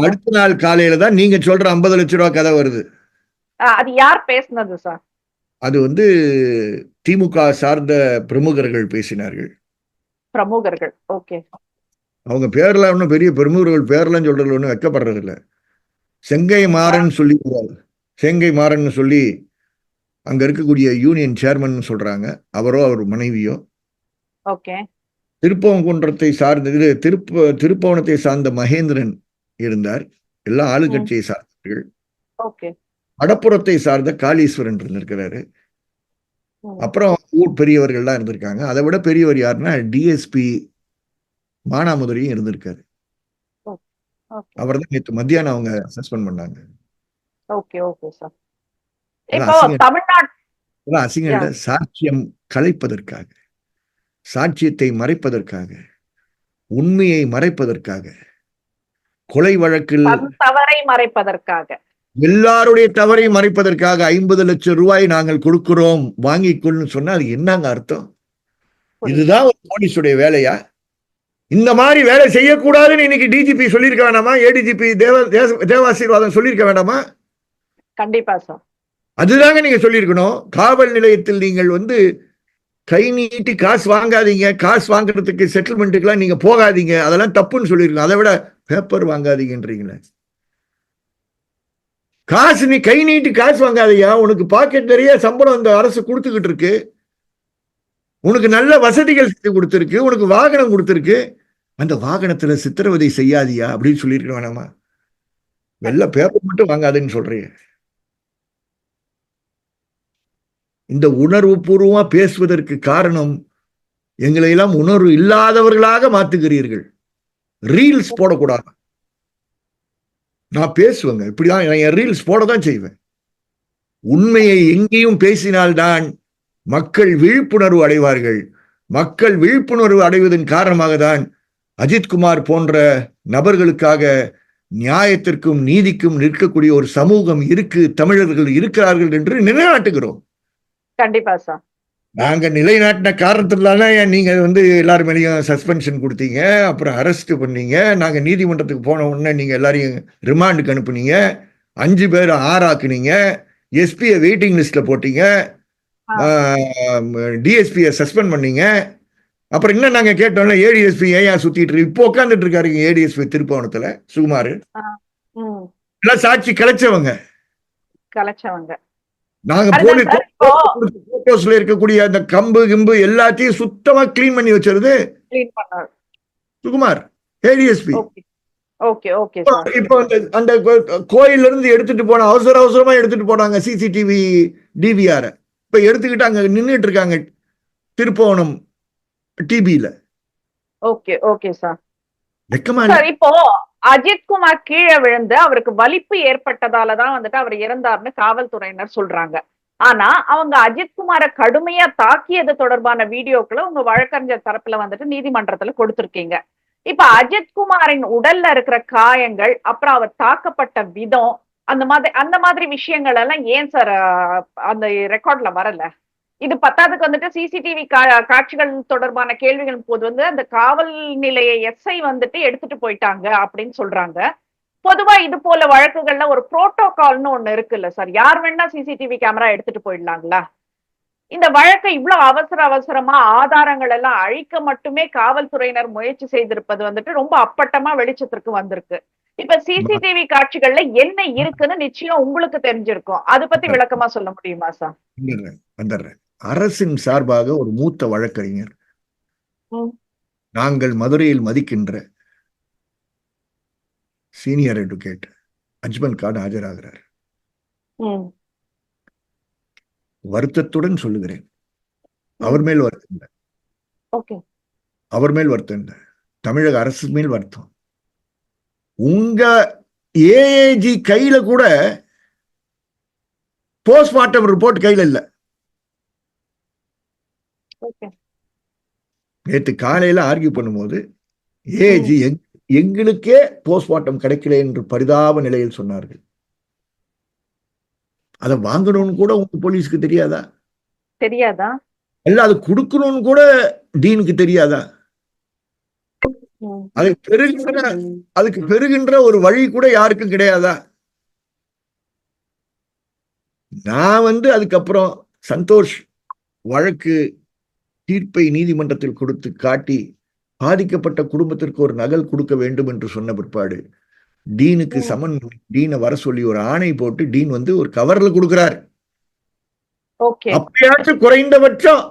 அடுத்த நாள் காலையில தான் நீங்க சொல்ற 50 லட்சம் ரூபாய் கதை வருது. அது யார் பேசினது சார்? அது வந்து திமுக சார்ந்த பிரமுகர்கள் பேசினார்கள். பிரமுகர்கள், ஓகே. அவங்க பேர்ல ஒன்னும் பெரிய பிரமுகர்கள் பேர்லாம் சொல்றதுல ஒன்றும் வெக்கப்படுறது இல்லை. செங்கை மாறன் சொல்லி, செங்கை மாறன் சொல்லி அங்க இருக்கக்கூடிய யூனியன் சேர்மன் சொல்றாங்க. அவரோ அவர் மனைவியோ. ஓகே. திருப்பவங்குன்றத்தை சார்ந்த இது திருப்பவனத்தை சார்ந்த மகேந்திரன் இருந்தார். எல்லாம் ஆளுங்கட்சியை சார்ந்தவர்கள். ஓகே. வடப்புறத்தை சார்ந்த காளீஸ்வரன் இருந்திருக்கிறாரு. அப்புறம் ஊர் பெரியவர்கள்லாம் இருந்திருக்காங்க. அதை விட பெரியவர் யாருன்னா டிஎஸ்பி மானாமதுரையும் இருந்திருக்காரு. அவர் தான் நேற்று மத்தியானம் அவங்க சஸ்பெண்ட் பண்ணாங்க. Okay, okay sir. இப்போ தமிழ்நாடு அசிங்க சாட்சியம் கலைப்பதற்காக, சாட்சியத்தை மறைப்பதற்காக, உண்மையை மறைப்பதற்காக, கொலை வழக்கில் தவறை மறைப்பதற்காக, எல்லாருடைய தவறை மறைப்பதற்காக 50 லட்சம் ரூபாய் நாங்கள் கொடுக்கிறோம் வாங்கிக்கொள்னு சொன்னா அது என்னங்க அர்த்தம்? இதுதான் ஒரு போலீஸுடைய வேலையா? இந்த மாதிரி வேலை செய்யக்கூடாதுன்னு இன்னைக்கு டிஜிபி சொல்லியிருக்க வேண்டாமா? ஏடிஜிபி தேவாசீர்வாதம் சொல்லியிருக்க வேண்டாமா? கண்டிப்பா சார். அதுதாங்க நீங்க சொல்லியிருக்கணும். காவல் நிலையத்தில் நீங்கள் வந்து கை நீட்டி காசு வாங்காதீங்க, காசு வாங்குறதுக்கு செட்டில்மெண்ட்டுக்கெல்லாம் நீங்க போகாதீங்க, அதெல்லாம் தப்புன்னு சொல்லியிருக்கணும். அதை விட பேப்பர் வாங்காதீங்கன்றீங்களே. காசு நீ கை நீட்டி காசு வாங்காதையா, உனக்கு பாக்கெட் நிறைய சம்பளம் இந்த அரசு கொடுத்துக்கிட்டு இருக்கு, உனக்கு நல்ல வசதிகள் செஞ்சு கொடுத்துருக்கு, உனக்கு வாகனம் கொடுத்துருக்கு, அந்த வாகனத்துல சித்திரவதை செய்யாதியா அப்படின்னு சொல்லியிருக்க வேணாமா? வெள்ள பேப்பர் மட்டும் வாங்காதுன்னு சொல்றீங்க. இந்த உணர்வு பூர்வமா பேசுவதற்கு காரணம் எங்களை எல்லாம் உணர்வு இல்லாதவர்களாக மாத்துகிறீர்கள். ரீல்ஸ் போடக்கூடாது. நான் பேசுவேங்க, இப்படிதான் என் ரீல்ஸ் போடதான் செய்வேன். உண்மையை எங்கேயும் பேசினால்தான் மக்கள் விழிப்புணர்வு அடைவார்கள். மக்கள் விழிப்புணர்வு அடைவதன் காரணமாக தான் அஜித்குமார் போன்ற நபர்களுக்காக நியாயத்திற்கும் நீதிக்கும் நிற்கக்கூடிய ஒரு சமூகம் இருக்கு, தமிழர்கள் இருக்கிறார்கள் என்று நிலைநாட்டுகிறோம். கண்டிப்பா சார். நாங்க நிலைநாட்டின காரணத்தினால நீங்க வந்து எல்லாரும் மேலேயும் சஸ்பென்ஷன் கொடுத்தீங்க, அப்புறம் அரெஸ்ட் பண்ணீங்க. நாங்க நீதிமன்றத்துக்கு போன உடனே நீங்க எல்லாரையும் ரிமாண்டுக்கு அனுப்புனீங்க, 5 பேர் ஆறாக்குனீங்க, எஸ்பியை வெயிட்டிங் லிஸ்ட்ல போட்டீங்க, டிஎஸ்பியை சஸ்பெண்ட் பண்ணீங்க. அப்புறம் என்ன நாங்க கேட்டோம்ல, ஏடிஎஸ்பி ஏன் சுத்திட்டு இருக்கு? இப்போ உட்காந்துட்டு இருக்காரு ஏடிஎஸ்பி திருப்பவனத்துல சுகுமார். எல்லாம் சாட்சி கலைச்சவங்க. நாங்க போலீஸ்ல இருக்கக்கூடிய அந்த கம்பு கிம்பு எல்லாத்தையும் சுத்தமா கிளீன் பண்ணி வச்சிருது Sukumar, ADSP. Okay okay sir. இப்போ அந்த கோயில்ல இருந்து எடுத்துட்டு போன அவசரமா எடுத்துட்டு போனாங்க சிசிடிவி டிவிஆர். இப்ப எடுத்துக்கிட்டு அங்க நின்றுட்டு இருக்காங்க திருப்போணம் டிபியில. Okay okay sir. வெக்கமா இல்ல? சார் இப்போ அஜித்குமார் கீழே விழுந்து அவருக்கு வலிப்பு ஏற்பட்டதாலதான் வந்துட்டு அவர் இறந்தார்னு காவல்துறையினர் சொல்றாங்க. ஆனா அவங்க அஜித்குமாரை கடுமையா தாக்கியது தொடர்பான வீடியோக்களை உங்க வழக்கறிஞர் தரப்புல வந்துட்டு நீதிமன்றத்துல கொடுத்திருக்கீங்க. இப்ப அஜித்குமாரின் உடல்ல இருக்கிற காயங்கள், அப்புறம் அவர் தாக்கப்பட்ட விதம், அந்த மாதிரி விஷயங்கள் எல்லாம் ஏன் சார் அந்த ரெக்கார்ட்ல வரல? இது பத்தாவதுக்கு வந்துட்டு சிசிடிவி காட்சிகள் தொடர்பான கேள்விகள் போது வந்து அந்த காவல் நிலைய எஸ்ஐ வந்துட்டு எடுத்துட்டு போயிட்டாங்க அப்படின்னு சொல்றாங்க. பொதுவா இது போல வழக்குகள்ல ஒரு புரோட்டோகால்னு ஒண்ணு இருக்குல்ல சார், யார் வேணா சிசிடிவி கேமரா எடுத்துட்டு போயிடலாங்களா? இந்த வழக்கை இவ்வளவு அவசரமா ஆதாரங்கள் எல்லாம் அழிக்க மட்டுமே காவல்துறையினர் முயற்சி செய்திருப்பது வந்துட்டு ரொம்ப அப்பட்டமா வெளிச்சத்திற்கு வந்திருக்கு. இப்ப சிசிடிவி காட்சிகள்ல என்ன இருக்குன்னு நிச்சயம் உங்களுக்கு தெரிஞ்சிருக்கும். அதை பத்தி விளக்கமா சொல்ல முடியுமா சார்? வந்துடுறேன். அரசின் சார்பாக ஒரு மூத்த வழக்கறிஞர், நாங்கள் மதுரையில் மதிக்கின்ற சீனியர் அட்வொகேட் அஜ்மன் கான் ஆஜராகிறார். வருத்தத்துடன் சொல்லுகிறேன், அவர் மேல் வருத்தம் இல்லை, அவர் மேல் வருத்தம் இல்லை, தமிழக அரசு மேல் வருத்தம். உங்க ஏஏஜி கையில கூட போஸ்ட்மார்ட்டம் ரிப்போர்ட் கையில இல்ல. நேற்று காலையில ஆர்கியூ பண்ணும்போது ஏஜி எங்களுக்கே போஸ்ட்மார்ட்டம் கிடைக்கல என்று பரிதாப நிலையில் சொன்னார்கள். அதை வாங்கணும்னு கூட உங்க போலீஸ்க்கு தெரியாதா? இல்ல அது கொடுக்கணும்னு கூட டீனுக்கு தெரியாதா? அதுக்கு பெறுகின்ற ஒரு வழி கூட யாருக்கும் கிடையாதா? நான் அதுக்கப்புறம் சந்தோஷ் வழக்கு தீர்ப்பை நீதிமன்றத்தில் கொடுத்து காட்டி பாதிக்கப்பட்ட குடும்பத்திற்கு ஒரு நகல் கொடுக்க வேண்டும் என்று சொன்ன பிற்பாடு டீனுக்கு சமன் டீனை வர சொல்லி ஒரு ஆணை போட்டு டீன் ஒரு கவர்ல கொடுக்கிறார். அப்படியாச்சும் குறைந்தபட்சம்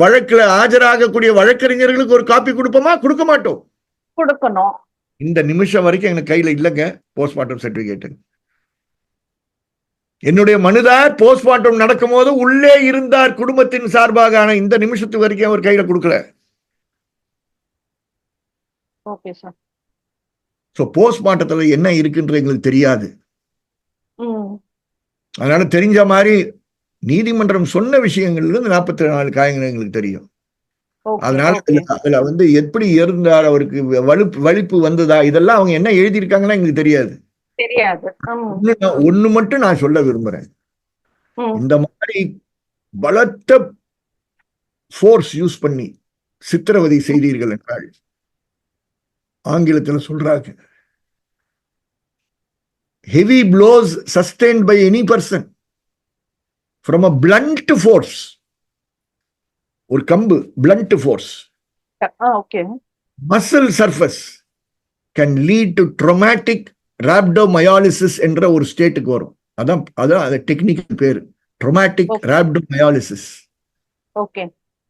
வழக்குல ஆஜராகக்கூடிய வழக்கறிஞர்களுக்கு ஒரு காப்பி கொடுப்போமா? கொடுக்க மாட்டோம். கொடுக்கணும். இந்த நிமிஷம் வரைக்கும் எனக்கு கையில இல்லைங்க போஸ்ட்மார்ட்டம் சர்டிபிகேட். என்னுடைய மனுதார் போஸ்ட்மார்ட்டம் நடக்கும் போது உள்ளே இருந்தார் குடும்பத்தின் சார்பாக. ஆனா இந்த நிமிஷத்துக்கு வரைக்கும் அவர் கையில கொடுக்கல. போஸ்ட்மார்ட்டத்துல என்ன இருக்குன்றது எங்களுக்கு தெரியாது. அதனால தெரிஞ்ச மாதிரி நீதிமன்றம் சொன்ன விஷயங்கள்ல இருந்து 44 காயங்கள் எங்களுக்கு தெரியும். அதனால அதுல எப்படி இருந்தார், அவருக்கு வலிப்பு வந்ததா, இதெல்லாம் அவங்க என்ன எழுதியிருக்காங்கன்னா எங்களுக்கு தெரியாது. ஒண்ணு மட்டும் நான் சொல்ல விரும்புறேன். இந்த மாதிரி பலத்த ஃபோர்ஸ் யூஸ் பண்ணி சித்திரவதை செய்தீர்கள் என்றால் ஆங்கிலத்தில் சொல்றாங்க, heavy blows sustained by any person from a blunt force. ஒரு கம்பு blunt force, muscle surface can lead to traumatic rhabdomyolysis என்ற ஒரு ஸ்டேட்டுக்கு வரும். அதான் டெக்னிக்கல் பேரு, traumatic rhabdomyolysis.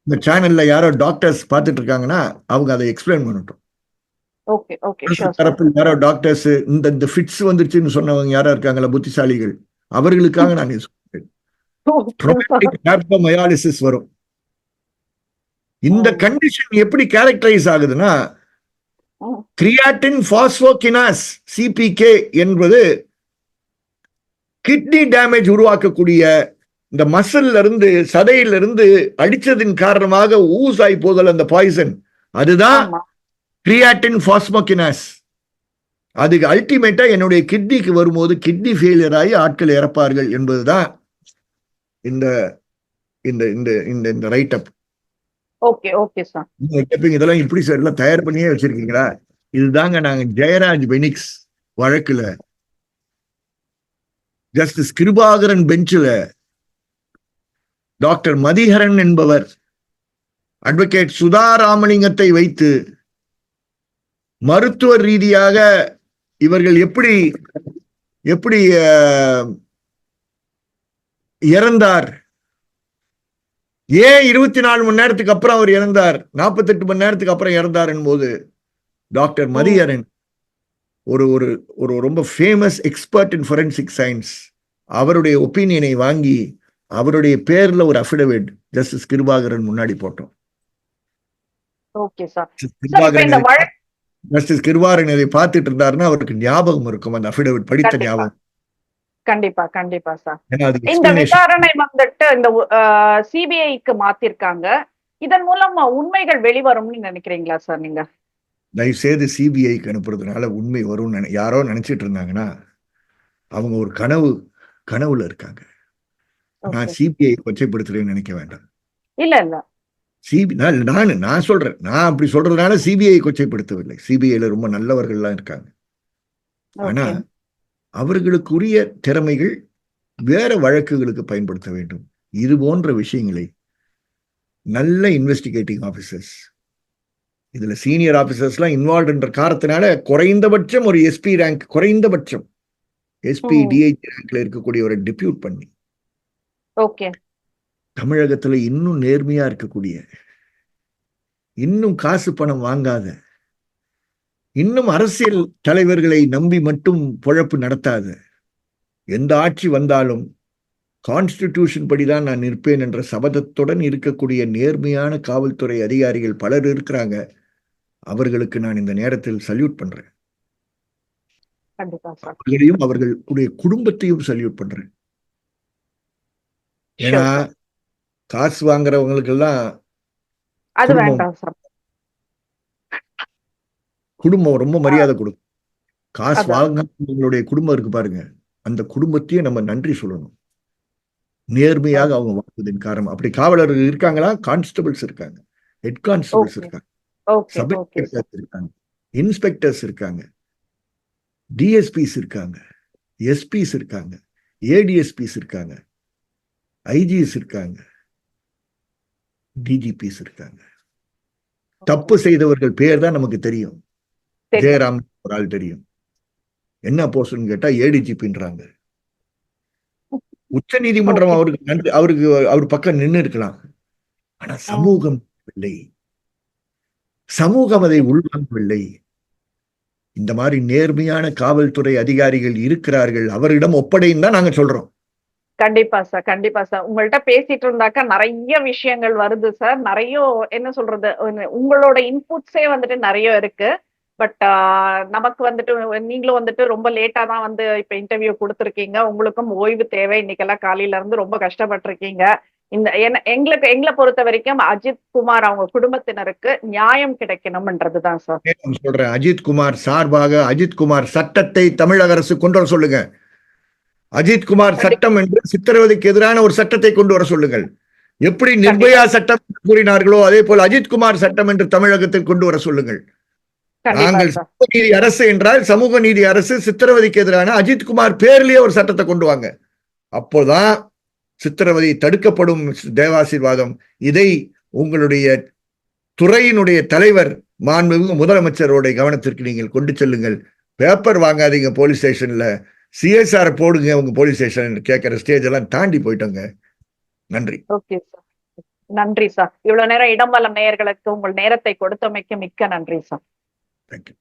இந்த சேனல்ல யாரோ டாக்டர்ஸ் பார்த்துட்டு இருக்காங்கன்னா அவங்க அதை எக்ஸ்பிளைன் பண்ணட்டும். தரப்பில் யாரோ டாக்டர்ஸ் இந்த ஃபிட்ஸ் வந்துருச்சுன்னு சொன்னவங்க யாரோ இருக்காங்களா புத்திசாலிகள், அவர்களுக்காக நான் சொல்றேன். வரும். இந்த கண்டிஷன் எப்படி கேரக்டரைஸ் ஆகுதுன்னா, கிரியாட்டின் பாஸ்போகினாஸ் சிபிகே என்பது கிட்னி டேமேஜ் உருவாக்கக்கூடிய இந்த மசில்ல இருந்து சதையில இருந்து அடிச்சதின் காரணமாக ஊஸ் ஆகி போதல் அந்த பாய்சன், அதுதான் கிரியாட்டின் பாஸ்போகினாஸ். அதுக்கு அல்டிமேட்டா என்னுடைய கிட்னிக்கு வரும்போது கிட்னி ஃபெயிலியர் ஆகி ஆட்கள் இறப்பார்கள் என்பதுதான் இந்த இந்த இந்த இந்த ரைட் அப். இதெல்லாம் இப்படி சார் எல்லாம் தயார் பண்ணியே வச்சிருக்கீங்களா? இதுதாங்க நாங்க ஜெயராஜ் பெனிக்ஸ் வழக்குல ஜஸ்டிஸ் கிருபாகரன் பெஞ்சில் டாக்டர் மதிஹரன் என்பவர் அட்வொகேட் சுதா ராமலிங்கத்தை வைத்து மருத்துவ ரீதியாக இவர்கள் எப்படி எப்படி இறந்தார், ஏன் 24 மணி நேரத்துக்கு அப்புறம் அவர் இறந்தார், 48 மணி நேரத்துக்கு அப்புறம் இறந்தார் என்பது டாக்டர் மதியரன் ஒரு ஒரு ஒரு ரொம்ப ஃபேமஸ் எக்ஸ்பர்ட் இன் ஃபொரென்சிக் சயின்ஸ், அவருடைய ஒப்பீனியனை வாங்கி அவருடைய பேர்ல ஒரு அஃபிடவிட் ஜஸ்டிஸ் கிருபாகரன் முன்னாடி போட்டோம். Okay sir. சார் இப்ப இந்த வழக்கு ஜஸ்டிஸ் கிருபாகரன் இதை பார்த்துட்டு இருந்தாருன்னா அவருக்கு ஞாபகம் இருக்கும், அந்த அஃபிடவிட் படித்த ஞாபகம். கண்டிப்பா கண்டிப்பா சார். ஏன்னா அது இந்த explanation. விசாரணை வந்துட்டு இந்த சிபிஐக்கு மாத்திருக்காங்க. இதன் மூலம் உண்மைகள் வெளிவரும்னு நினைக்கிறீங்களா சார் நீங்க? தயவு செய்து சிபிஐக்கு அனுப்புறதுனால உண்மை வரும்னு யாரோ நினைச்சிட்டு இருந்தாங்கன்னா அவங்க ஒரு கனவுல இருக்காங்க. நான் சிபிஐ கொச்சைப்படுத்துறேன்னு நினைக்க வேண்டாம். இல்ல இல்ல நான் சொல்றேன், நான் அப்படி சொல்றதுனால சிபிஐ கொச்சைப்படுத்தவில்லை. சிபிஐல ரொம்ப நல்லவர்கள்லாம் இருக்காங்க. ஆனா அவர்களுக்குரிய திறமைகள் வேற வழக்குகளுக்கு பயன்படுத்த வேண்டும். இது போன்ற விஷயங்களை நல்ல இன்வெஸ்டிகேட்டிங் ஆபீசர்ஸ், இதுல சீனியர் ஆபீசர்ஸ்லாம் இன்வால்வ் என்ற காரணத்தினால குறைந்தபட்சம் ஒரு எஸ்பி ரேங்க், குறைந்தபட்சம் எஸ்பி டிஐஜி ரேங்க்ல இருக்கக்கூடிய ஒரு டிப்யூட் பண்ணி தமிழகத்துல இன்னும் நேர்மையா இருக்கக்கூடிய, இன்னும் காசு பணம் வாங்காத, இன்னும் அரசியல் தலைவர்களை நம்பி மட்டும் பொழப்பு நடத்தாத, எந்த ஆட்சி வந்தாலும் கான்ஸ்டிடியூஷன் படிதான் நான் நிற்பேன் என்ற சபதத்துடன் இருக்கக்கூடிய நேர்மையான காவல்துறை அதிகாரிகள் பலர் இருக்கிறாங்க. அவர்களுக்கு நான் இந்த நேரத்தில் சல்யூட் பண்றேன். அவர்களையும் அவர்களுடைய குடும்பத்தையும் சல்யூட் பண்றேன். ஏன்னா காசு வாங்குறவங்களுக்கு எல்லாம் குடும்பம் ரொம்ப மரியாதை கொடுக்கும். காசு வாங்குறவங்களுடைய குடும்பம் இருக்கு பாருங்க, அந்த குடும்பத்தையே நம்ம நன்றி சொல்லணும். நேர்மையாக அவங்க வாழ்வதன் காரணம். அப்படி காவலர்கள் இருக்காங்களா? கான்ஸ்டபிள்ஸ் இருக்காங்க, ஹெட் கான்ஸ்டபிள்ஸ் இருக்காங்க, சப் இன்ஸ்பெக்டர்ஸ் இருக்காங்க, இன்ஸ்பெக்டர்ஸ் இருக்காங்க, டிஎஸ்பிஸ் இருக்காங்க, எஸ்பிஸ் இருக்காங்க, ஏடிஎஸ்பிஸ் இருக்காங்க, ஐஜிஎஸ் இருக்காங்க, டிஜிபிஸ் இருக்காங்க. தப்பு செய்தவர்கள் பேர் தான் நமக்கு தெரியும். ஜெயராம் ஒரு ஆள் தெரியும். என்ன போஸ்ட்னு கேட்டா ஏடிஜிபின்றாங்க. உச்ச நீதிமன்றம் அவருக்கு நன்றி, அவர் பக்கம் நின்று இருக்கலாம். ஆனா சமூகம் இல்லை, சமூகம் அதை உள்வாங்கவில்லை. இந்த மாதிரி நேர்மையான காவல்துறை அதிகாரிகள் இருக்கிறார்கள், அவரிடம் ஒப்படைன்னு தான் நாங்க சொல்றோம். கண்டிப்பா சார், கண்டிப்பா சார். உங்கள்ட்ட பேசிட்டு இருந்தாக்கா நிறைய விஷயங்கள் வருது சார். நிறைய என்ன சொல்றது, உங்களோட இன்புட்ஸே வந்துட்டு நிறைய இருக்கு. பட் நமக்கு வந்துட்டு நீங்களும் வந்துட்டு ரொம்ப லேட்டா தான் வந்து இப்ப இன்டர்வியூ கொடுத்துருக்கீங்க. உங்களுக்கும் ஓய்வு தேவை. இன்னைக்கெல்லாம் காலையில இருந்து ரொம்ப கஷ்டப்பட்டிருக்கீங்க. எங்களை பொறுத்த வரைக்கும் அஜித் குமார் அவங்க குடும்பத்தினருக்கு நியாயம் கிடைக்கணும்ன்றதுதான் சார் சொல்றேன். அஜித் குமார் சார்பாக அஜித் குமார் சட்டத்தை தமிழக அரசு கொண்டு வர சொல்லுங்க. அஜித் குமார் சட்டம் என்று சித்திரவதைக்கு எதிரான ஒரு சட்டத்தை கொண்டு வர சொல்லுங்கள். எப்படி நிர்பயா சட்டம் கூறினார்களோ அதே போல் அஜித் குமார் சட்டம் என்று தமிழகத்தில் கொண்டு வர சொல்லுங்கள். நாங்கள் சமூக நீதி அரசு என்றால் சமூக நீதி அரசு, சித்திரவதைக்கு எதிரான அஜித் குமார் பேர்லயே ஒரு சட்டத்தை கொண்டு வாங்க. அப்போதான் சித்திரவதை தடுக்கப்படும். தேவாசீர்வாதம், இதை உங்களுடைய துறையினுடைய தலைவர் மாண்புமிகு முதலமைச்சருடைய கவனத்திற்கு நீங்கள் கொண்டு செல்லுங்கள். பேப்பர் வாங்காதீங்க போலீஸ் ஸ்டேஷன்ல, சிஎஸ்ஆர் போடுங்க உங்க போலீஸ் ஸ்டேஷன் கேட்கிற ஸ்டேஜ் எல்லாம் தாண்டி போயிட்டோங்க. நன்றி. ஓகே சார், நன்றி சார். இவ்வளவு நேரம் இடம்பலம் நேயர்களுக்கு உங்கள் நேரத்தை கொடுத்தமைக்கு மிக்க நன்றி சார். தேங்க்யூ.